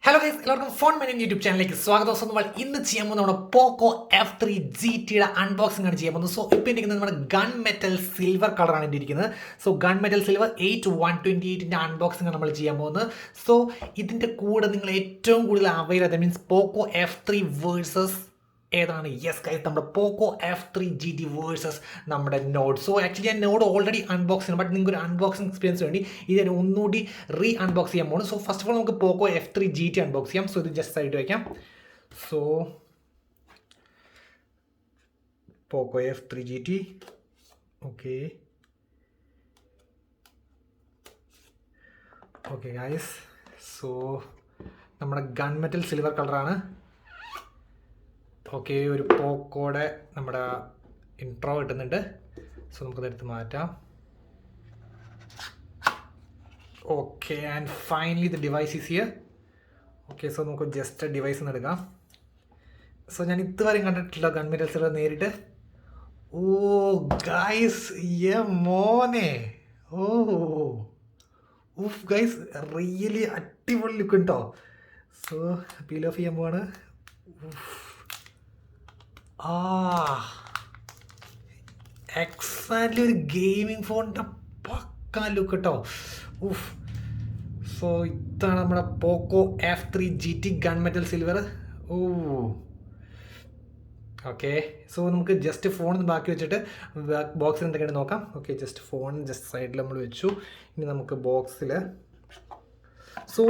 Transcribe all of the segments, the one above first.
Hello guys, എല്ലാവർക്കും phone menu YouTube ചാനലിലേക്ക് സ്വാഗതം. നമ്മൾ ഇന്ന് ചെയ്യാൻ പോകുന്നത് നമ്മുടെ പോക്കോ F3 GTയുടെ അൺബോക്സിംഗ് ആണ് ചെയ്യാൻ പോകുന്നത്. സോ ഇപ്പോൾ ഇരിക്കുന്നത് നമ്മുടെ ഗൺ മെറ്റൽ സിൽവർ കളറാണ് എൻ്റെ ഇരിക്കുന്നത്. സോ ഗൺ മെറ്റൽ സിൽവർ 8128ൻ്റെ അൺബോക്സിംഗ് ആണ് നമ്മൾ ചെയ്യാൻ പോകുന്നത്. സോ ഇതിൻ്റെ കൂടെ നിങ്ങൾ ഏറ്റവും കൂടുതൽ അവൈലബിൾ മീൻസ് പോക്കോ F3 വേഴ്സസ് ഏതാണ്? യെസ് ഗൈസ്, നമ്മുടെ പോക്കോ F3 GT വേഴ്സസ് നമ്മുടെ നോഡ്. സോ ആക്ച്വലി ഞാൻ നോഡ് ഓൾറെഡി അൺബോക്സ് ചെയ്യണം, ബട്ട് നിങ്ങൾക്ക് ഒരു അൺബോക്സിംഗ് എക്സ്പീരിയൻസ് വേണ്ടി ഇത് ഞാൻ ഒന്നുകൂടി അൺബോക്സ് ചെയ്യാൻ പോകുന്നു. സോ ഫസ്റ്റ് ഓഫ് ഓൾ നമുക്ക് പോക്കോ F3 GT അൺബോക്സ് ചെയ്യാം. സോ ഇത് ജസ്റ്റ് ആയിട്ട് വയ്ക്കാം. സോ പോക്കോ F3 GT, okay okay guys. So നമ്മുടെ ഗൺ മെറ്റൽ സിൽവർ കളറാണ്. ഓക്കെ, ഒരു പോക്കോയുടെ നമ്മുടെ ഇൻട്രോ കിട്ടുന്നുണ്ട്. സോ നമുക്കതെടുത്ത് മാറ്റാം. Okay, and finally the device is here. Okay, so നമുക്ക് ജസ്റ്റ് ഡിവൈസ് ഒന്ന് എടുക്കാം. സോ ഞാൻ ഇതുവരെ കണ്ടിട്ടില്ല ഗൺ മെറ്റൽ സിൽവർ നേരിട്ട്. ഓ ഗൈസ്, മോനെ, ഓ ഉഫ് ഗൈസ്, റിയലി അടിപൊളി ലുക്ക് ഉണ്ടോ. സോ പീൽ ഓഫ് ചെയ്യാൻ പോവാണ്. എക്സാക്ട്ലി ഒരു ഗെയിമിംഗ് ഫോണിൻ്റെ പക്ക ലുക്ക് കേട്ടോ. ഉഫ്. സോ ഇതാണ് നമ്മുടെ Poco F3 GT gun metal silver. Oh okay, so നമുക്ക് ജസ്റ്റ് ഫോൺ ബാക്കി വെച്ചിട്ട് ബോക്സിൽ എന്തൊക്കെയാണ് നോക്കാം. ഓക്കെ, ജസ്റ്റ് ഫോൺ ജസ്റ്റ് സൈഡിൽ നമ്മൾ വെച്ചു. ഇനി നമുക്ക് ബോക്സിൽ സോ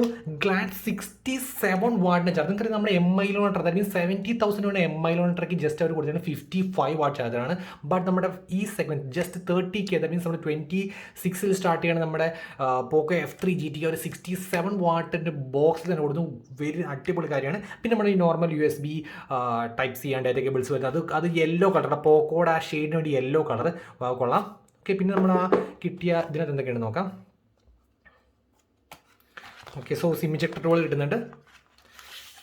ഗ്ലാഡ് 67 വാട്ടിൻ്റെ ചാർജ്. നിങ്ങൾക്കറിയാം നമ്മുടെ MI ലോണർ, ദാറ്റ് മീൻസ് 70,000 MI ലോണർക്ക് ജസ്റ്റ് അവർ കൊടുത്തത് 55 വാട്ട് ചാർജറാണ്. ബട്ട് നമ്മുടെ ഈ segment just 30K, that means നമ്മൾ 26 സ്റ്റാർട്ട് ചെയ്യണം നമ്മുടെ പോക്കോ F3 GT ഒരു 67 വാട്ടിൻ്റെ ബോക്സിൽ തന്നെ കൊടുത്തു. വെരി അടിപൊളി കാര്യമാണ്. പിന്നെ നമ്മുടെ ഈ normal USB type C data cables വരുന്നത് അത് യെല്ലോ കളർ, പോക്കോയുടെ ആ ഷെയ്ഡിന് വേണ്ടി യെല്ലോ കളർ കൊള്ളാം. ഓക്കെ, പിന്നെ നമ്മൾ ആ കിട്ടിയ ഇതിനകത്ത് എന്തൊക്കെയാണ് നോക്കാം. Okay, so SIM ejector tool കിട്ടുന്നുണ്ട്.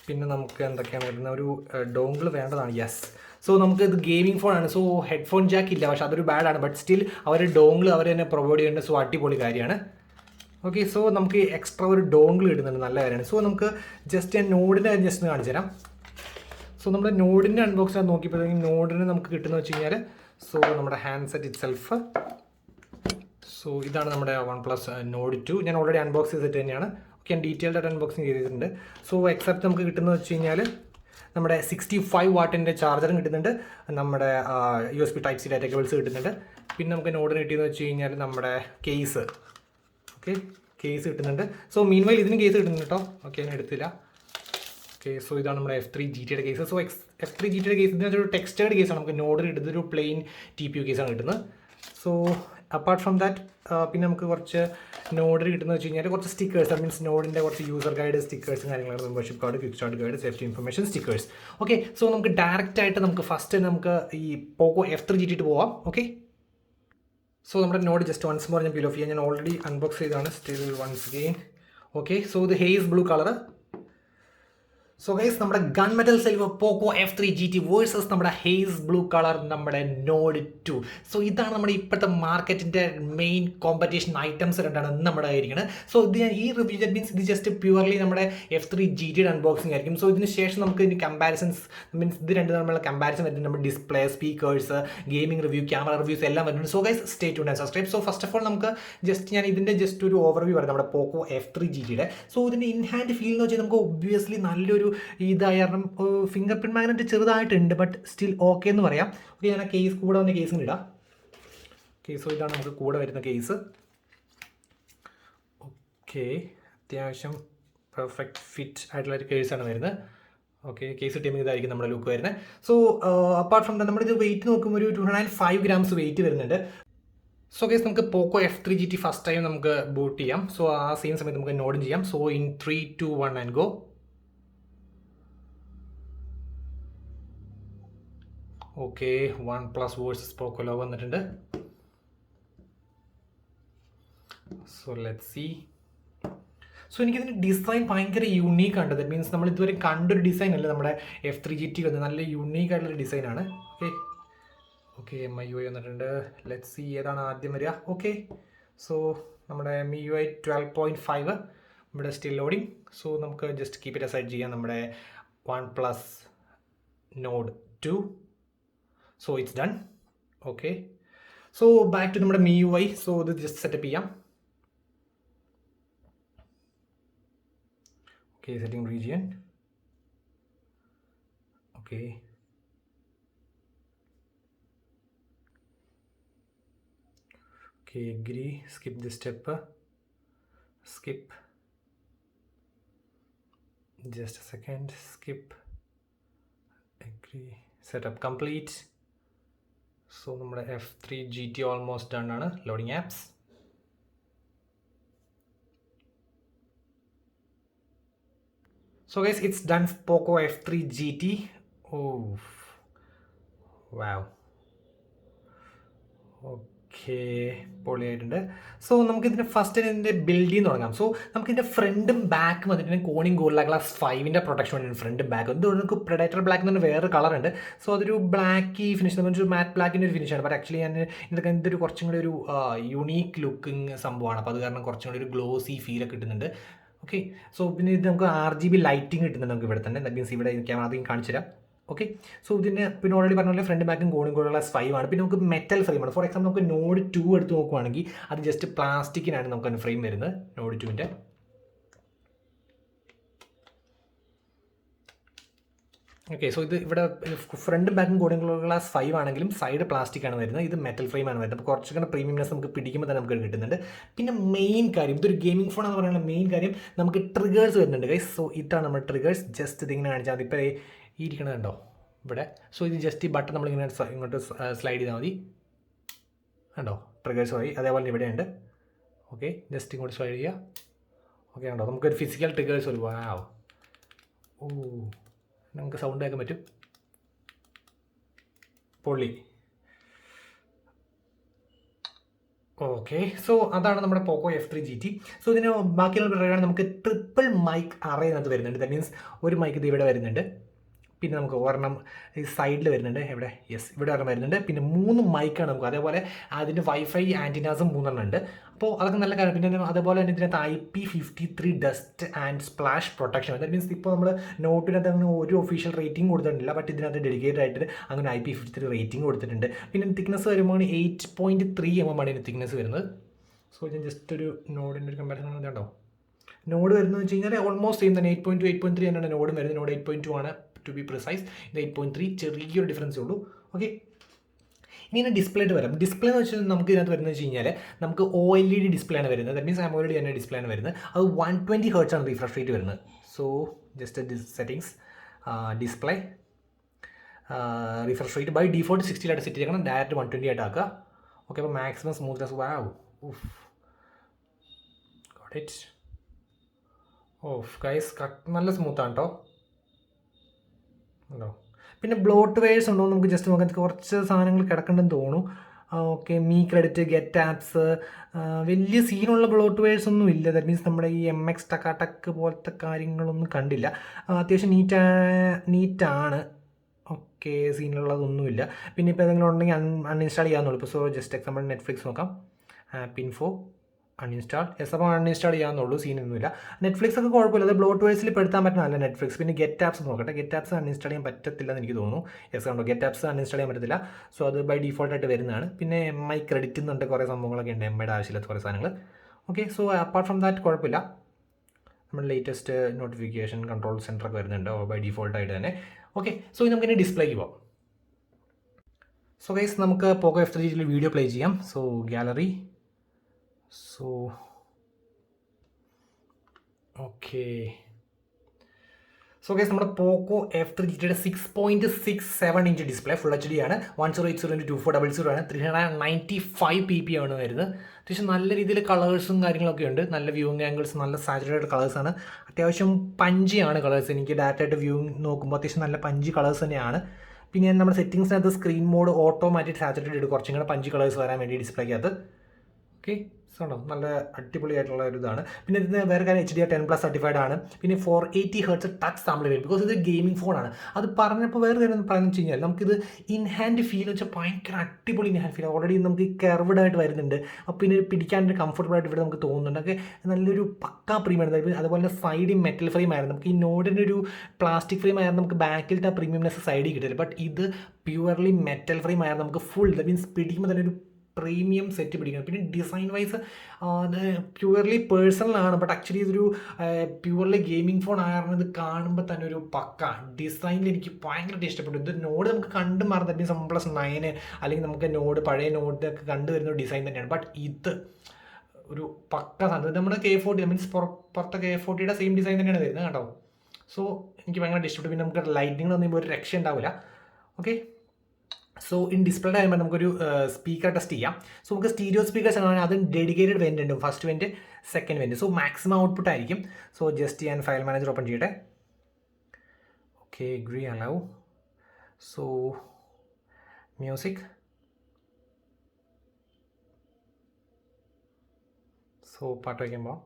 പിന്നെ നമുക്ക് എന്തൊക്കെയാണ് വരുന്നത്, ഒരു ഡോങ്കിൾ വേണ്ടതാണ്. യെസ്, സോ നമുക്ക് ഇത് ഗെയിമിംഗ് ഫോണാണ്. സോ ഹെഡ്ഫോൺ ജാക്ക് ഇല്ല, പക്ഷേ അതൊരു ബാഡാണ്. ബട്ട് സ്റ്റിൽ അവർ ഡോങ്കിൾ അവർ തന്നെ പ്രൊവൈഡ് ചെയ്യുന്നുണ്ട്. സോ അടിപൊളി കാര്യമാണ്. ഓക്കെ, സോ നമുക്ക് എക്സ്ട്രാ ഒരു ഡോങ്കിൾ കിട്ടുന്നുണ്ട്, നല്ല കാര്യമാണ്. സോ നമുക്ക് ജസ്റ്റ് ഞാൻ നോഡിൻ്റെ ജസ്റ്റ് കാണിച്ചു തരാം. സോ നമ്മുടെ നോഡിൻ്റെ അൺബോക്സ് നോക്കിയപ്പോഴത്തേക്കും നോഡിന് നമുക്ക് കിട്ടുന്നത് വെച്ച് കഴിഞ്ഞാൽ, സോ നമ്മുടെ ഹാൻഡ്സെറ്റ് ഇറ്റ് സെൽഫ്. സോ ഇതാണ് നമ്മുടെ OnePlus Nord 2. ഞാൻ ഓൾറെഡി അൺബോക്സ് ചെയ്തിട്ട് തന്നെയാണ്. ഓക്കെ, ഞാൻ ഡീറ്റെയിൽഡ് ആയിട്ട് അൺബോക്സിങ് ചെയ്തിട്ടുണ്ട്. സോ എക്സെപ്റ്റ് നമുക്ക് കിട്ടുന്നത് വെച്ച് കഴിഞ്ഞാൽ നമ്മുടെ 65 വാട്ടിൻ്റെ ചാർജറും കിട്ടുന്നുണ്ട്, നമ്മുടെ USB type C data cables കിട്ടുന്നുണ്ട്. പിന്നെ നമുക്ക് നോഡിന് കിട്ടിയെന്ന് വെച്ച് കഴിഞ്ഞാൽ നമ്മുടെ കേസ്, ഓക്കെ കേസ് കിട്ടുന്നുണ്ട്. സോ മീൻവൈൽ ഇതിന് കേസ് കിട്ടുന്നുണ്ട് കേട്ടോ. ഓക്കെ, ഞാൻ എടുത്തില്ല. ഓക്കെ, സോ ഇതാണ് നമ്മുടെ F3 GTയുടെ കേസ്. സോ F3 GTയുടെ കേസ് ഇതിനൊരു ടെക്സ്റ്റേർഡ് കേസാണ്. നമുക്ക് നോഡിന് കിട്ടുന്നത് ഒരു പ്ലെയിൻ TPU കേസാണ് കിട്ടുന്നത്. സോ അപ്പാർട്ട് ഫ്രം ദാറ്റ് പിന്നെ നമുക്ക് കുറച്ച് നോഡിൽ കിട്ടുന്നത് വെച്ച് കഴിഞ്ഞാൽ കുറച്ച് സ്റ്റിക്കേഴ്സ്, മീൻസ് നോഡിൻ്റെ കുറച്ച് യൂസർ ഗൈഡ് സ്റ്റിക്കേഴ്സും കാര്യങ്ങളാണ്. Membership card, quick start guide, safety information stickers. Okay, so നമുക്ക് ഡയറക്റ്റ് ആയിട്ട് നമുക്ക് ഫസ്റ്റ് നമുക്ക് ഈ പോക്കോ F3 GT പോവാം. ഓക്കെ, സോ നമ്മുടെ നോഡ് ജസ്റ്റ് വൺസ് മോർ ഞാൻ പീൽ ഓഫ് ചെയ്യാം. ഞാൻ ഓൾറെഡി അൺബോക്സ് ചെയ്താണ്. Still once again. Okay, so ഇത് haze blue colour. So guys, നമ്മുടെ gun metal silver Poco F3 GT versus നമ്മുടെ ഹേസ് ബ്ലൂ കളർ നമ്മുടെ നോഡ് 2. സോ ഇതാണ് നമ്മുടെ ഇപ്പോഴത്തെ മാർക്കറ്റിൻ്റെ മെയിൻ കോമ്പറ്റീഷൻ ഐറ്റംസ് രണ്ടാണ് നമ്മുടെ ആയിരിക്കുന്നത്. സോ ഇത് ഈ റിവ്യൂ ദാറ്റ് മീൻസ് ഇത് ജസ്റ്റ് പ്യുവർലി നമ്മുടെ F3 GTയുടെ അൺബോക്സിംഗ് ആയിരിക്കും. സോ ഇതിന് ശേഷം നമുക്ക് ഇതിന് കമ്പാരിസൺസ് മീൻസ് ഇത് രണ്ട് തമ്മിലുള്ള കമ്പാരിസൺ വരുന്നത് നമ്മുടെ display, speakers, gaming review, camera reviews എല്ലാം വരുന്നുണ്ട്. So guys, stay tuned and subscribe. So first of all നമുക്ക് ജസ്റ്റ് ഞാൻ ഇതിൻ്റെ ജസ്റ്റ് ഒരു ഓവർവ്യൂ പറയാം നമ്മുടെ പോക്കോ F3 GTയുടെ. സോ ഇതിൻ്റെ ഇൻ ഹാൻഡ് ഫീൽ എന്ന് വെച്ചാൽ നമുക്ക് ഒബ്വിയസ്ലി നല്ലൊരു ഇതായ കാരണം ഫിംഗർ പ്രിൻറ്റ് മാഗ്നറ്റ് ചെറുതായിട്ടുണ്ട്, ബട്ട് സ്റ്റിൽ ഓക്കെ എന്ന് പറയാം. ഓക്കെ, ഞാൻ ആ കേസ് കൂടെ വന്ന കേസിന് ഇടാം. ഓക്കെ, സോ ഇതാണ് നമുക്ക് കൂടെ വരുന്ന കേസ്. ഓക്കെ, അത്യാവശ്യം പെർഫെക്റ്റ് ഫിറ്റ് ആയിട്ടുള്ള ഒരു കേസാണ് വരുന്നത്. ഓക്കെ, കേസ് കിട്ടിയപ്പോൾ ഇതായിരിക്കും നമ്മുടെ ലുക്ക് വരുന്നത്. സോ അപ്പാർട്ട് ഫ്രം നമ്മളിത് വെയിറ്റ് നോക്കുമ്പോൾ ഒരു 205 ഗ്രാംസ് വെയിറ്റ് വരുന്നുണ്ട്. സോ ഗൈസ്, നമുക്ക് Poco F3 GT first time നമുക്ക് ബൂട്ട് ചെയ്യാം. സോ ആ സെയിം സമയത്ത് നമുക്ക് നോഡും ചെയ്യാം. So in 3, 2, 1 and go. Okay, OnePlus versus Poco ലോ വന്നിട്ടുണ്ട്. So let's see. സോ എനിക്കിതിൻ്റെ ഡിസൈൻ ഭയങ്കര യൂണീക്കാണ്. ദാറ്റ് മീൻസ് നമ്മൾ ഇതുവരെ കണ്ടൊരു ഡിസൈൻ അല്ല നമ്മുടെ F3 GT വന്നത്. നല്ല യൂണീക്ക് ആയിട്ടുള്ളൊരു ഡിസൈനാണ്. ഓക്കെ ഓക്കെ, MIUI വന്നിട്ടുണ്ട്. ലെറ്റ്സ് സീ ഏതാണ് ആദ്യം വരിക. ഓക്കെ, സോ നമ്മുടെ MIUI 12.5 ഇവിടെ സ്റ്റിൽ ലോഡിങ്. സോ നമുക്ക് ജസ്റ്റ് കീപ്പ് ഇറ്റ് അസൈഡ് ചെയ്യാം നമ്മുടെ OnePlus Nord 2. So it's done. Okay, so back to നമ്മുടെ MIUI. സോ ഇത് ജസ്റ്റ് സെറ്റപ്പ് ചെയ്യാം. Okay, setting region. Okay, agree, skip this step, skip, just a second, skip, agree, setup complete. So നമ്മുടെ F3 GT almost done ആണ്. loading apps. So guys, it's done. Poco F3 GT. Oh wow, okay, പൊളിയായിട്ടുണ്ട്. So നമുക്കിതിൻ്റെ first ഇതിൻ്റെ ബിൽഡിൽ നിന്ന് തുടങ്ങാം. So നമുക്കിതിൻ്റെ ഫ്രണ്ടും ബാക്കും വന്നിട്ട് കോണിംഗ് ഗോറില്ല ഗ്ലാസ് 5ൻ്റെ പ്രൊട്ടക്ഷൻ വേണ്ടി ഫ്രണ്ടും ബാക്കും. എന്തുകൊണ്ട് നമുക്ക് പ്രെഡേറ്റർ ബ്ലാക്ക് എന്ന് പറഞ്ഞാൽ വേറെ കളറുണ്ട്. സോ അതൊരു ബ്ലാക്ക് ഫിനിഷ്, ഒരു മാറ്റ് ബ്ലാക്കിൻ്റെ ഒരു ഫിനിഷാണ്. ബട്ട് ആക്ച്വലി ഞാൻ ഇതൊരു കുറച്ചും കൂടി ഒരു യുണീക്ക് ലുക്കിംഗ് സംഭവമാണ്. അപ്പോൾ അത് കാരണം കുറച്ചും കൂടി ഒരു ഗ്ലോസി ഫീലൊക്കെ കിട്ടുന്നുണ്ട്. ഓക്കെ, സോ പിന്നെ ഇത് നമുക്ക് RGB ലൈറ്റിംഗ് കിട്ടുന്നുണ്ട് നമുക്ക് ഇവിടെ തന്നെ. ദാറ്റ് മീൻസ് ഇവിടെ ക്യാമറ ആദ്യം കാണിച്ചു തരാം. ഓക്കെ, സോ ഇതിന് പിന്നെ ഓൾറെഡി പറഞ്ഞ പോലെ ഫ്രണ്ട് ബാക്കും കോണിംഗ് ഗോറില്ല 5 ആണ്. പിന്നെ നമുക്ക് മെറ്റൽ ഫ്രെയിമാണ്. ഫോർ എക്സാമ്പിൾ നമുക്ക് Nord 2 എടുത്ത് നോക്കുവാണെങ്കിൽ അത് ജസ്റ്റ് പ്ലാസ്റ്റിക്കിനാണ് നമുക്ക് ഫ്രെയിം വരുന്നത്, Nord 2ൻ്റെ. ഓക്കെ, സോ ഇത് ഇവിടെ ഫ്രണ്ട് ബാക്കും കോണിംഗ് ഗോറില്ല 5 ആണെങ്കിലും സൈഡ് പ്ലാസ്റ്റിക് ആണ് വരുന്നത്. ഇത് മെറ്റൽ ഫ്രെയിം ആണ് വരുന്നത്. അപ്പോൾ കുറച്ചുകൂടെ പ്രീമിയംനെസ് നമുക്ക് പിടിക്കുമ്പോൾ തന്നെ നമുക്ക് കിട്ടുന്നുണ്ട്. പിന്നെ മെയിൻ കാര്യം, ഇതൊരു ഗെയിമിംഗ് ഫോൺ എന്ന് പറയുന്ന മെയിൻ കാര്യം, നമുക്ക് ട്രിഗേഴ്സ് വരുന്നുണ്ട് ഗൈസ്. സോ ഇതാണ് നമ്മുടെ ട്രിഗേഴ്സ്. ജസ്റ്റ് ഇതിങ്ങനെ കാണിച്ചാൽ മതി. ഇപ്പോൾ ഈ ഇരിക്കണത് കണ്ടോ ഇവിടെ. സോ ഇത് ജസ്റ്റ് ഈ ബട്ടൺ നമ്മളിങ്ങനെ ഇങ്ങോട്ട് സ്ലൈഡ് ചെയ്താൽ മതി. കണ്ടോ, ട്രിഗേഴ്സ് ആയി. അതേപോലെ ഇവിടെ ഉണ്ട്. ഓക്കെ, ജസ്റ്റ് ഇങ്ങോട്ട് സ്ലൈഡ് ചെയ്യുക. ഓക്കെ, കണ്ടോ, നമുക്കൊരു ഫിസിക്കൽ ട്രിഗേഴ്സ് ഒരു വാവ്. ഓ, നമുക്ക് സൗണ്ട് കേൾക്കാൻ പറ്റും. പൊള്ളി. ഓക്കെ, സോ അതാണ് നമ്മുടെ Poco F3 GT. സോ ഇതിന് ബാക്കിയുള്ള പറയുകയാണെങ്കിൽ നമുക്ക് ട്രിപ്പിൾ മൈക്ക് അറേ അതിനകത്ത് വരുന്നുണ്ട്. ദാറ്റ് മീൻസ് ഒരു മൈക്ക് ഇത് ഇവിടെ വരുന്നുണ്ട്. പിന്നെ നമുക്ക് ഒരെണ്ണം ഈ സൈഡിൽ വരുന്നുണ്ട്. എവിടെ? യെസ്, ഇവിടെ ഒരെണ്ണം വരുന്നുണ്ട്. പിന്നെ 3 മൈക്കാണ് നമുക്ക്. അതേപോലെ അതിന് വൈഫൈ ആൻറ്റിനാസും 3 ഉണ്ട്. അപ്പോൾ അതൊക്കെ നല്ല കാര്യം. പിന്നെ അതേപോലെ തന്നെ ഇതിനകത്ത് IP53 dust and splash protection. That means ഇപ്പോൾ നമ്മൾ നോട്ടിനകത്ത് അങ്ങനെ ഒരു ഒഫീഷ്യൽ റേറ്റിംഗ് കൊടുത്തിട്ടില്ല. ബട്ട് ഇതിനകത്ത് ഡെഡിക്കേറ്റഡ് ആയിട്ട് അങ്ങനെ IP53 റേറ്റിംഗ് കൊടുത്തിട്ടുണ്ട്. പിന്നെ തിക്നെസ് വരുമ്പോൾ 8.3 mm ആണ് ഇതിന് തിക്നെസ് വരുന്നത്. സോ ഞാൻ ജസ്റ്റ് ഒരു നോഡിൻ്റെ ഒരു കമ്പാരിസൺ ഇതുണ്ടോ. നോഡ് വരുന്നത് വെച്ച് കഴിഞ്ഞാൽ ഓൾമോസ്റ്റ് സെയിം തന്നെ. 8.2 8.3 തന്നെയാണ് നോഡും വരുന്നത്. നോഡ് 8.2 ആണ് ടു ബി പ്രിസൈസ്. ഇത് 8.3, ചെറിയൊരു ഡിഫറൻസേ ഉള്ളൂ. ഓക്കെ, ഇനി ഡിസ്പ്ലേയിട്ട് വരാം. ഡിസ്പ്ലേ എന്ന് വെച്ചാൽ നമുക്ക് ഇതിനകത്ത് വരുന്നത് വെച്ച് കഴിഞ്ഞാൽ നമുക്ക് OLED ഡിസ്പ്ലേ ആണ് വരുന്നത്. ദാറ്റ് മീൻസ് AMOLED തന്നെ ഡിസ്പ്ലേ ആണ് വരുന്നത്. അത് 120 Hz ആണ് റിഫ്രഷ് റേറ്റ് വരുന്നത്. So just settings, display refresh rate by default 60 ആയിട്ട് സെറ്റ് ചെയ്യണം. ഡയറക്റ്റ് 120 ആയിട്ട് ആക്കുക. ഓക്കെ, അപ്പോൾ maximum smoothness. Wow, got it. Of guys, നല്ല സ്മൂത്താണ് കേട്ടോ. ഉണ്ടോ? പിന്നെ ബ്ലോട്ട് വെയേഴ്സ് ഉണ്ടോ നമുക്ക് ജസ്റ്റ് നോക്കാം. കുറച്ച് സാധനങ്ങൾ കിടക്കണ്ടെന്ന് തോന്നുന്നു. ഓക്കെ, ക്രെഡിറ്റ്, ഗെറ്റ് ആപ്സ്, വലിയ സീനുള്ള ബ്ലോട്ട് വെയേഴ്സ് ഒന്നും ഇല്ല. ദാറ്റ് മീൻസ് നമ്മുടെ ഈ MX ടക്ക് പോലത്തെ കാര്യങ്ങളൊന്നും കണ്ടില്ല. അത്യാവശ്യം നീറ്റാണ്. ഓക്കെ, സീനുള്ളതൊന്നുമില്ല. പിന്നെ ഇപ്പോൾ ഏതെങ്കിലും ഉണ്ടെങ്കിൽ അൺഇൻസ്റ്റാൾ ചെയ്യാമെന്നുള്ളൂ. ഇപ്പോൾ സോ ജസ്റ്റ് എക്സാമ്പിൾ നെറ്റ്ഫ്ലിക്സ് നോക്കാം. Info uninstall. യെസ്, അപ്പോൾ അൺഇൻസ്റ്റാൾ ചെയ്യാമെന്നുള്ളൂ. സീനൊന്നുമില്ല. നെറ്റ്ഫ്ലിക്സ് ഒക്കെ കുഴപ്പമില്ല. അത് ബ്ലോട്ട് വേഴ്സിൽ പെടുത്താൻ പറ്റുന്നതല്ല നെറ്റ്ഫ്ലിക്സ്. പിന്നെ ഗെറ്റ് ആപ്സ് നോക്കട്ടെ. ഗെറ്റ് ആപ്സ് അൺഇൻസ്റ്റാൾ ചെയ്യാൻ പറ്റത്തില്ലെന്ന് എനിക്ക് തോന്നുന്നു. യെസ്, കണ്ടോ, ഗെറ്റ് ആപ്സ് അൺഇൻസ്റ്റാൾ ചെയ്യാൻ പറ്റത്തില്ല. സോ അത് ബൈ ഡിഫോൾട്ടായിട്ട് വരുന്നതാണ്. പിന്നെ MI ക്രെഡിറ്റ് എന്നുണ്ട് കുറേ സംഭവങ്ങളൊക്കെ ഉണ്ട്. MIയുടെ ആവശ്യമില്ലാത്ത കുറേ സാധനങ്ങൾ. Okay, so apart from that കുഴപ്പമില്ല. നമ്മുടെ ലേറ്റസ്റ്റ് നോട്ടിഫിക്കേഷൻ കൺട്രോൾ സെൻറ്ററൊക്കെ വരുന്നുണ്ട് ബൈ ഡിഫോൾട്ടായിട്ട് തന്നെ. ഓക്കെ, സോ ഇത് നമുക്കിനി ഡിസ്പ്ലേക്ക് പോകാം. സോ ഗൈസ്, നമുക്ക് Poco F3 GT video play ചെയ്യാം. So gallery. So okay, so guys, നമ്മുടെ Poco F3 GTയുടെ 6.67 ഇഞ്ച് ഡിസ്പ്ലേ ഫുൾ HD ആണ്. 1080x2400 ആണ്. 395 ppi ആണ് വരുന്നത്. അത്യാവശ്യം നല്ല രീതിയിൽ കളേഴ്സും കാര്യങ്ങളൊക്കെ ഉണ്ട്. നല്ല വ്യൂയിങ് ആംഗിൾസ്, നല്ല സാച്ചുറേറ്റഡ് കളേഴ്സാണ്. അത്യാവശ്യം പഞ്ചിയാണ് കളേഴ്സ്. എനിക്ക് ഡയറക്റ്റായിട്ട് വ്യൂയിങ് നോക്കുമ്പോൾ അത്യാവശ്യം നല്ല പഞ്ചി കളേഴ്സ് തന്നെയാണ്. പിന്നെ നമ്മുടെ സെറ്റിംഗ്സിനകത്ത് സ്ക്രീൻ മോഡ് ഓട്ടോമാറ്റിക് സാച്ചുറേറ്റഡ് കുറച്ചും കൂടെ പഞ്ചി കളേഴ്സ് വരാൻ വേണ്ടി ഡിസ്പ്ലേക്കകത്ത്. ഓക്കെ, സോ കണ്ടോ, നല്ല അടിപൊളിയായിട്ടുള്ള ഒരു ഇതാണ്. പിന്നെ ഇതിന് വേറെ കാര്യം HDR10+ സർട്ടിഫൈഡ് ആണ്. പിന്നെ 480 Hz ടച്ച് സാമ്പിൾ വരും, ബിക്കോസ് ഇത് ഗെയിമിംഗ് ഫോണാണ്. അത് പറഞ്ഞപ്പോൾ വേറെ കാര്യം പറയുന്നത് വെച്ച് കഴിഞ്ഞാൽ നമുക്കിത് ഇൻ ഹാൻഡ് ഫീൽ വെച്ചാൽ ഭയങ്കര അടിപൊളി ഇൻ ഹാൻഡ് ഫീൽ. ഓൾറെഡി നമുക്ക് കർവ്ഡ് ആയിട്ട് വരുന്നുണ്ട്, അപ്പോൾ പിന്നെ പിടിക്കാനൊരു കംഫർട്ടബിൾ ആയിട്ട് ഇവിടെ നമുക്ക് തോന്നുന്നുണ്ട്. ഒക്കെ നല്ലൊരു പക്കാ പ്രീമിയം. അതുപോലെ തന്നെ സൈഡിൽ മെറ്റൽ ഫ്രെയിം ആയിരുന്നു. നമുക്ക് ഈ നോഡിൻ്റെ ഒരു പ്ലാസ്റ്റിക് ഫ്രെയിം ആയിരുന്നു നമുക്ക് ബാക്കിലത്തെ പ്രീമിയംനെസ് സൈഡിൽ കിട്ടില്ല. ബട്ട് ഇത് പ്യുവർലി മെറ്റൽ ഫ്രെയിം ആയിരുന്നു നമുക്ക് ഫുൾ, ദാറ്റ് മീൻസ് പിടിക്കുമ്പോൾ തന്നെ ഒരു പ്രീമിയം സെറ്റ് പിടിക്കുന്നത്. പിന്നെ ഡിസൈൻ വൈസ് പ്യുവർലി പേഴ്സണലാണ്, ബട്ട് ആക്ച്വലി ഇതൊരു പ്യുവർലി ഗെയിമിംഗ് ഫോൺ ആയിരുന്നു. ഇത് കാണുമ്പോൾ തന്നെ ഒരു പക്ക ഡിസൈനിൽ എനിക്ക് ഭയങ്കരമായിട്ട് ഇഷ്ടപ്പെട്ടു. ഇത് നോഡ് നമുക്ക് കണ്ടു മാറും, ദാറ്റ് മീൻസ് 1+9 അല്ലെങ്കിൽ നമുക്ക് നോഡ് പഴയ നോഡൊക്കെ കണ്ടുവരുന്ന ഒരു ഡിസൈൻ തന്നെയാണ്. ബട്ട് ഇത് ഒരു പക്ക സാധനം. നമ്മുടെ K40 മീൻസ് പുറത്തെ K40യുടെ സെയിം ഡിസൈൻ തന്നെയാണ് വരുന്നത് കേട്ടോ. സോ എനിക്ക് ഭയങ്കര ഇഷ്ടപ്പെട്ടു. പിന്നെ നമുക്ക് ലൈറ്റിംഗ് എന്ന് പറയുമ്പോൾ ഒരു രക്ഷ ഉണ്ടാവില്ല. ഓക്കെ, സോ ഇൻ ഡിസ്പ്ലേയുടെ ആകുമ്പോൾ നമുക്കൊരു സ്പീക്കർ ടെസ്റ്റ് ചെയ്യാം. സോ നമുക്ക് സ്റ്റീരിയോ സ്പീക്കേഴ്സ് ആണ്, അതും ഡെഡിക്കേറ്റഡ് വെൻ്റ് ഉണ്ട്, first vent second vent. So maximum output ആയിരിക്കും. സോ ജസ്റ്റ് ഞാൻ ഫയൽ മാനേജർ ഓപ്പൺ ചെയ്യട്ടെ. Okay, agree allow. So music, so പാട്ട് വയ്ക്കുമ്പോൾ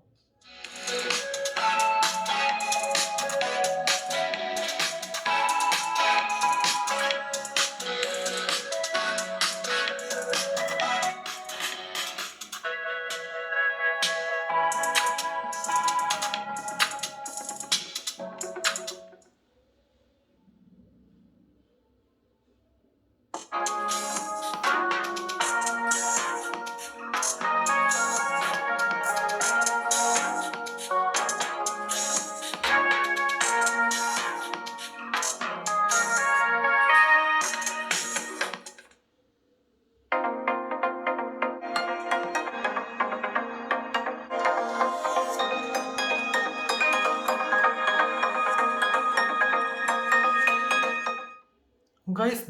ഗൈസ്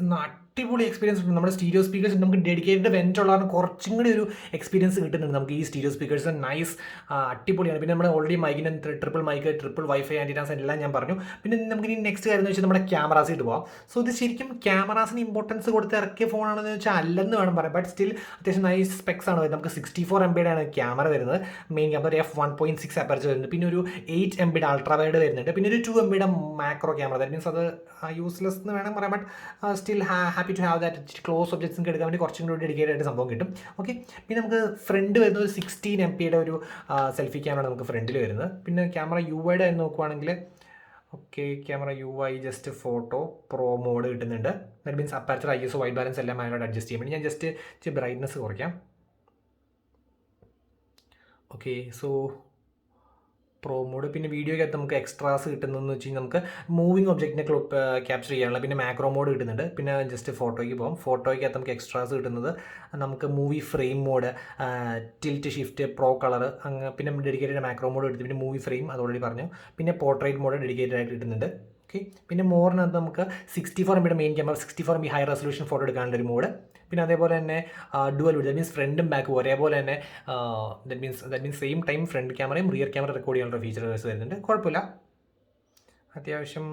അടിപൊളി എക്സ്പീരിയൻസ് ഉണ്ട്. നമ്മുടെ സ്റ്റീരിയോ സ്പീക്കേഴ്സ് നമുക്ക് ഡെഡിക്കേറ്റഡ് വെൻ്റ് ഉള്ളതാണ്, കുറച്ചും കൂടി ഒരു എക്സ്പീരിയൻസ് കിട്ടുന്നുണ്ട് നമുക്ക് ഈ സ്റ്റീരിയോ സ്പീക്കേഴ്സ്. നൈസ്, അടിപൊളിയാണ്. പിന്നെ നമ്മുടെ ഓൾറെഡി മൈക്കിന് triple mic, triple wifi antennas എല്ലാം ഞാൻ പറഞ്ഞു. പിന്നെ നമുക്ക് ഇനി നെക്സ്റ്റ് കാര്യം എന്ന് വെച്ചാൽ നമ്മുടെ ക്യാമറാസിട്ട് പോകാം. സോ ഇത് ശരിക്കും ക്യാമറാസിന് ഇമ്പോർട്ടൻസ് കൊടുത്ത് ഇറക്കിയ ഫോണാണെന്ന് വെച്ചാൽ അല്ലെന്ന് വേണം പറയാം. ബട്ട് സ്റ്റിൽ അത്യാവശ്യം നൈസ് സ്പെക്സ് ആണ് വരുന്നത്. നമുക്ക് 64 MB ആണ് ക്യാമറ വരുന്നത്, മെയിൻ ക്യാമറ f1.6 അപ്പർച്ചർ വരുന്നത്. പിന്നെ ഒരു 8 MB അൾട്രാ വൈഡ് വരുന്നുണ്ട്. പിന്നെ ഒരു 2 MB macro camera. That means അത് യൂസ്ലെസ് എന്ന് വേണം പറയാം, but still happy to have that. Close ഒബ്ജക്ട്സിന് എടുക്കാൻ വേണ്ടി കുറച്ചും കൂടി ഡെഡിക്കേറ്റഡ് ആയിട്ട് സംഭവം കിട്ടും. ഓക്കെ, പിന്നെ നമുക്ക് ഫ്രണ്ട് വരുന്നത് ഒരു 16 MP ഒരു സെൽഫി ക്യാമറ നമുക്ക് ഫ്രണ്ടിൽ വരുന്നത്. പിന്നെ ക്യാമറ UI ആയി നോക്കുവാണെങ്കിൽ ഓക്കെ, camera UI just photo pro mode കിട്ടുന്നുണ്ട്. That means aperture, ISO, white balance എല്ലാം അതിനോട് അഡ്ജസ്റ്റ് ചെയ്യാൻ വേണ്ടി ഞാൻ ജസ്റ്റ് ബ്രൈറ്റ്നസ് കുറയ്ക്കാം. Okay, so pro mode. പിന്നെ വീഡിയോയ്ക്കകത്ത് നമുക്ക് എക്സ്ട്രാസ് കിട്ടുന്നതെന്ന് വെച്ച് കഴിഞ്ഞാൽ നമുക്ക് മൂവിങ് ഒബ്ജക്റ്റിനെ ക്യാപ്ചർ ചെയ്യാനുള്ള പിന്നെ മാക്രോ മോഡ് കിട്ടുന്നുണ്ട്. പിന്നെ ജസ്റ്റ് ഫോട്ടോയ്ക്ക് പോകാം. ഫോട്ടോയ്ക്കകത്ത് നമുക്ക് എക്സ്ട്രാസ് കിട്ടുന്നത് നമുക്ക് movie frame mode, tilt, shift, pro colour, പിന്നെ ഡെഡിക്കേറ്റഡ് മാക്രോ മോഡ് കിട്ടും. പിന്നെ മൂവി ഫ്രെയിം അത് ഓൾറെഡി പറഞ്ഞു. പിന്നെ പോർട്രേറ്റ് മോഡ് ഡെഡിക്കേറ്റഡ് ആയിട്ട് കിട്ടുന്നുണ്ട്. ഓക്കെ, പിന്നെ മോറിനകത്ത് നമുക്ക് 64 MB main camera, 64 MB high resolution photo എടുക്കാനുള്ള ഒരു മോഡ്. പിന്നെ അതേപോലെ തന്നെ ഡുവൽ വിഡ്, ദാറ്റ് മീൻസ് ഫ്രണ്ടും ബാക്കും ഒരേപോലെ തന്നെ, that means same time front ക്യാമറയും റിയർ ക്യാമറ റെക്കോർഡ് ചെയ്യാനുള്ള ഫീച്ചേഴ്സ് വരുന്നുണ്ട്. കുഴപ്പമില്ല, അത്യാവശ്യം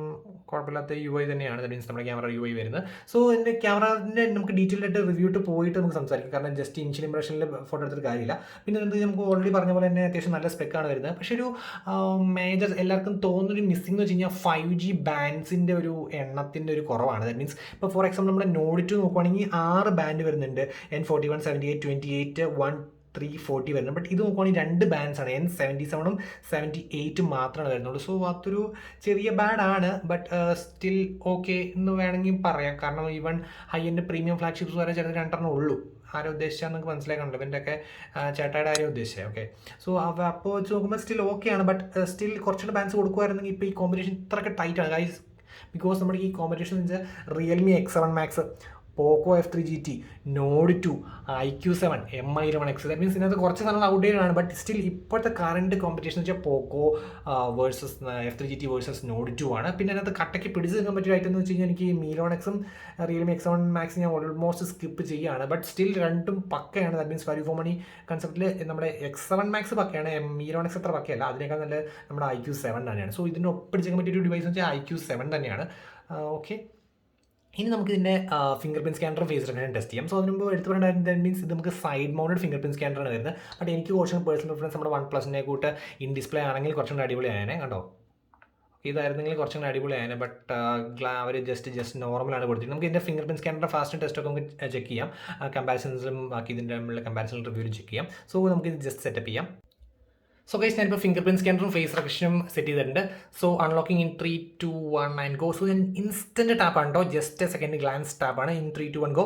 കുഴപ്പമില്ലാത്ത UI തന്നെയാണ്. ദാറ്റ് മീൻസ് നമ്മുടെ ക്യാമറ UI വരുന്നത്. സോ എൻ്റെ ക്യാമറൻ്റെ നമുക്ക് ഡീറ്റെയിൽ ആയിട്ട് റിവ്യൂട്ട് പോയിട്ട് നമുക്ക് സംസാരിക്കാം, കാരണം ജസ്റ്റ് ഇനിഷ്യൽ ഇംപ്രഷനിൽ ഫോട്ടോ എടുത്തിട്ട് കാര്യമില്ല. പിന്നെ നമുക്ക് ഓൾറെഡി പറഞ്ഞ പോലെ തന്നെ അത്യാവശ്യം നല്ല സ്പെക്കാണ് വരുന്നത്. പക്ഷേ ഒരു മേജർ എല്ലാവർക്കും തോന്നുന്നൊരു മിസ്സിംഗ് എന്ന് വെച്ച് കഴിഞ്ഞാൽ 5G ബാൻഡ്സിൻ്റെ ഒരു എണ്ണത്തിൻ്റെ ഒരു കുറവാണ്. ദാറ്റ് മീൻസ് ഇപ്പോൾ ഫോർ എക്സാമ്പിൾ നമ്മുടെ നോഡ് 2 നോക്കുവാണെങ്കിൽ 6 ബാൻഡ് വരുന്നുണ്ട്, N41, 78, 28, 1, 340 വരുന്നത്. ബട്ട് ഇത് നോക്കുവാണെങ്കിൽ 2 ബാൻഡ്സ് ആണ്, N77ഉം 78ഉം മാത്രമാണ് വരുന്നുള്ളൂ. സോ അതൊരു ചെറിയ ബാഡാണ്, ബട്ട് സ്റ്റിൽ ഓക്കെ എന്ന് വേണമെങ്കിൽ പറയാം. കാരണം ഈവൻ ഹൈ എൻഡ് പ്രീമിയം ഫ്ലാഗ്ഷിപ്സ് വരെ ചിലത് 2 ഉള്ളൂ. ആരും ഉദ്ദേശിച്ചാൽ നിങ്ങൾക്ക് മനസ്സിലാക്കണല്ലോ, ഇവൻ്റെ ഒക്കെ ചേട്ടായുടെ ആരും ഉദ്ദേശിച്ചത്. ഓക്കെ, സോ അപ്പോൾ വെച്ച് നോക്കുമ്പോൾ സ്റ്റിൽ ഓക്കെയാണ്. ബട്ട് സ്റ്റിൽ കുറച്ചുകൂടെ ബാൻഡ്സ് കൊടുക്കുമായിരുന്നെങ്കിൽ ഇപ്പോൾ ഈ കോമ്പറ്റീഷൻ ഇത്രയൊക്കെ ടൈറ്റാണ് ഗൈസ്. ബിക്കോസ് നമ്മുടെ ഈ കോമ്പറ്റീഷൻ എന്ന് വെച്ചാൽ Realme X7 Max, Poco F3 GT, Nord 2, IQ7, Mi11X. That means ഇതിനകത്ത് കുറച്ച് സാധനങ്ങൾ ഔട്ട്ഡേറ്റഡ് ആണ്. ബട്ട് സ്റ്റിൽ ഇപ്പോഴത്തെ കറണ്ട് കോമ്പറ്റീഷൻ എന്ന് വെച്ചാൽ Poco versus F3 GT versus Nord 2 ആണ്. പിന്നെ അതിനകത്ത് കട്ടയ്ക്ക് പിടിച്ച് നിൽക്കാൻ പറ്റിയ ഐറ്റം എന്ന് വെച്ച് കഴിഞ്ഞാൽ എനിക്ക് Mi11Xും റിയൽമി X7 Max ഞാൻ ഓൾമോസ്റ്റ് സ്കിപ്പ് ചെയ്യുകയാണ്. ബട്ട് സ്റ്റിൽ രണ്ടും പക്കയാണ്. That means value for money കൺസെപ്റ്റിൽ നമ്മുടെ X7 Max പക്കയാണ്, Mi11X അത്ര പക്കയല്ല. അതിനേക്കാൾ നല്ല നമ്മുടെ IQ7 തന്നെയാണ്. സോ ഇതിൻ്റെ ഒപ്പിടിച്ചേക്കാൻ പറ്റിയൊരു ഡിവൈസ് എന്ന് വെച്ചാൽ IQ7 തന്നെയാണ്. ഓക്കെ, ഇനി നമുക്ക് ഇതിൻ്റെ ഫിംഗർ പ്രിൻറ്റ് സ്കാനറും ഫേസ് റെക്കഗ്നിഷൻ ടെസ്റ്റ് ചെയ്യാം. സോ അതിന് മുമ്പ് എടുത്തു പറയേണ്ടത് മീൻസ് ഇത് നമുക്ക് സൈഡ് മൗണ്ടഡ് ഫിംഗർ പ്രിൻറ്റ് സ്കാനറാണ് വരുന്നത്. ബട്ട് എനിക്ക് കുറച്ചും പേഴ്സണൽ പ്രിഫറൻസ് നമ്മുടെ OnePlusനെ കൂട്ട് ഇൻ ഡിസ്പ്ലേ ആണെങ്കിൽ കുറച്ചും കൂടി അടിപൊളിയായനെ കണ്ടോ. ഇതായിരുന്നെങ്കിൽ കുറച്ചും കൂടി അടിപൊളിയായനെ. ബട്ട് അവർ ജസ്റ്റ് നോർമലാണ് കൊടുത്തിട്ട് നമുക്ക് ഇതിൻ്റെ ഫിംഗർ പ്രിൻറ്റ് സ്കാനറിൻ്റെ ഫാസ്റ്റ് ടെസ്റ്റൊക്കെ നമുക്ക് ചെക്ക് ചെയ്യാം. കമ്പാരിസൺസിലും ബാക്കി ഇതിൻ്റെ നമ്മളുടെ കമ്പാരിസൺ റിവ്യൂലും ചെക്ക് ചെയ്യാം. സോ നമുക്ക് ഇത് ജസ്റ്റ് സെറ്റപ്പ് ചെയ്യാം. സോ ഗൈസ് ഞാനിപ്പോൾ ഫിംഗർ പ്രിൻറ്റ് സ്കാനറും ഫേസ് റെക്കഗ്നിഷനും സെറ്റ് ചെയ്തിട്ടുണ്ട്. So unlocking in 3, 2, 1 and go. So ഞാൻ ഇൻസ്റ്റൻറ്റ് ടാപ്പാണ് കേട്ടോ, ജസ്റ്റ് സെക്കൻഡ് ഗ്ലാൻസ് ടാപ്പാണ്. In 3, 2, 1 go.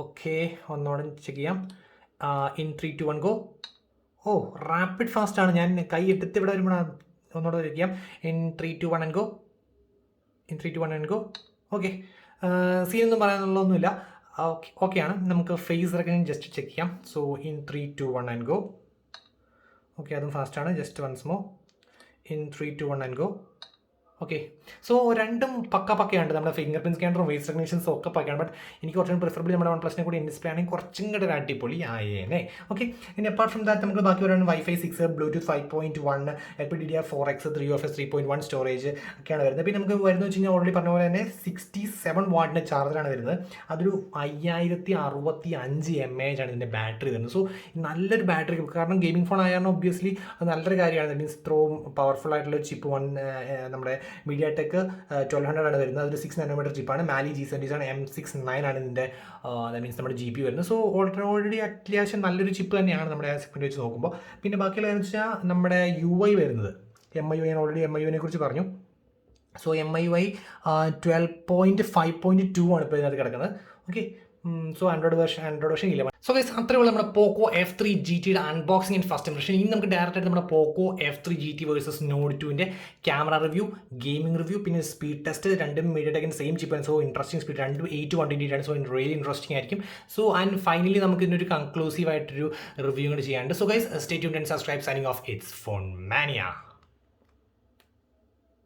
ഓക്കെ, ഒന്നോടെ ചെക്ക് ചെയ്യാം. In 3, 2, 1 go. Oh rapid fast ആണ്. ഞാൻ കൈ എടുത്ത് ഇവിടെ വരുമ്പോഴാണ് ഒന്നോടെ ചെക്ക് ചെയ്യാം. In 3, 2, 1 and go. In 3, 2, 1 and go. Okay, സീനൊന്നും പറയാനുള്ളതൊന്നുമില്ല. ഓക്കെയാണ്. നമുക്ക് ഫേസ് റെക്കഗ്നിഷൻ ജസ്റ്റ് ചെക്ക് ചെയ്യാം. So in 3, 2, 1 and go. Okay, അതും ഫാസ്റ്റാണ്. Just once more. In 3, 2, 1 and go. Okay, so രണ്ടും പക്കയാണ്. നമ്മുടെ ഫിംഗർ പ്രിൻറ്റ് സ്കാനറും ഫേസ് റെക്കഗ്നിഷൻസും ഒക്കെ പക്കയാണ്. ബട്ട് എനിക്ക് കുറച്ചും പ്രിഫറബിൾ നമ്മുടെ OnePlusനെ കൂടി ഇൻ ഡിസ്പ്ലേ ആണെങ്കിൽ കുറച്ചും കൂടെ ഒരു അടിപൊളി ആയേനെ. ഓക്കെ, ഇനി അപ്പാർട്ട് ഫ്രം ദാറ്റ് നമുക്ക് ബാക്കി പറയുന്നത് Wi-Fi 6, Bluetooth 5.1, LPDDR4X, 3UFS 3.1 storage ഒക്കെയാണ് വരുന്നത്. പിന്നെ നമുക്ക് വരുന്നത് വെച്ച് കഴിഞ്ഞാൽ ഓൾറെഡി പറഞ്ഞ പോലെ തന്നെ 67 വാട്ടിൻ്റെ ചാർജറാണ് വരുന്നത്. അതൊരു 5065 mAh ആണ് ഇതിൻ്റെ ബാറ്ററി വരുന്നത്. സോ നല്ലൊരു ബാറ്ററി, കാരണം ഗെയിമിംഗ് ഫോൺ ആയാണ് ഒബ്വിയസ്ലി അത് നല്ലൊരു കാര്യമാണ്. മീൻസ് ഇത്രയും പവർഫുൾ ആയിട്ടുള്ള ചിപ്പ് നമ്മുടെ MediaTek 1200 ആണ് വരുന്നത്. അതൊരു 6 nm ചിപ്പാണ്. Mali G70 ആണ്. M69 ആണ് ഇതിൻ്റെ ദാറ്റ് മീൻസ് നമ്മുടെ GPU വരുന്നത്. സോ ഓൾറെഡി അത്യാവശ്യം നല്ലൊരു ചിപ്പ് തന്നെയാണ് നമ്മുടെ ആ സെഗ്മെൻറ്റ് വെച്ച് നോക്കുമ്പോൾ. പിന്നെ ബാക്കിയുള്ള എന്ന് വെച്ചാൽ നമ്മുടെ UI വരുന്നത് MIUI, ഞാൻ ഓൾറെഡി MIUIനെ കുറിച്ച് പറഞ്ഞു. സോ MIUI 12.5.2 ആണ് ഇപ്പോൾ ഇതിനകത്ത് കിടക്കുന്നത്. Okay, so android version 11. So guys അത്രയുള്ള നമ്മുടെ Poco F3 GTയുടെ അൺബോക്സിംഗ് ആൻഡ് ഫസ്റ്റ് ഇംപ്രഷൻ. ഇനി നമുക്ക് ഡയറക്റ്റ് ആയിട്ട് നമ്മുടെ Poco F3 GT versus Nord 2ൻ്റെ ക്യാമറ റിവ്യൂ, ഗെയിമിംഗ് റിവ്യൂ, പിന്നെ സ്പീഡ് ടെസ്റ്റ്. രണ്ടും MediaTekൻ്റെ സെയിം ചിപ്പാണ്. സോ ഇൻട്രസ്റ്റിംഗ് സ്പീഡ്, രണ്ടും 8-128 ആണ്. സോ റിയലി ഇൻട്രസ്റ്റിംഗ് ആയിരിക്കും. സോ ആൻഡ് ഫൈനലി നമുക്ക് ഇതിനൊരു കൺക്ലൂസീവ് ആയിട്ടൊരു റിവ്യൂ കൂടി ചെയ്യാനുണ്ട്. So guys stay tuned and subscribe. Signing of, it's Phone മാനിയ.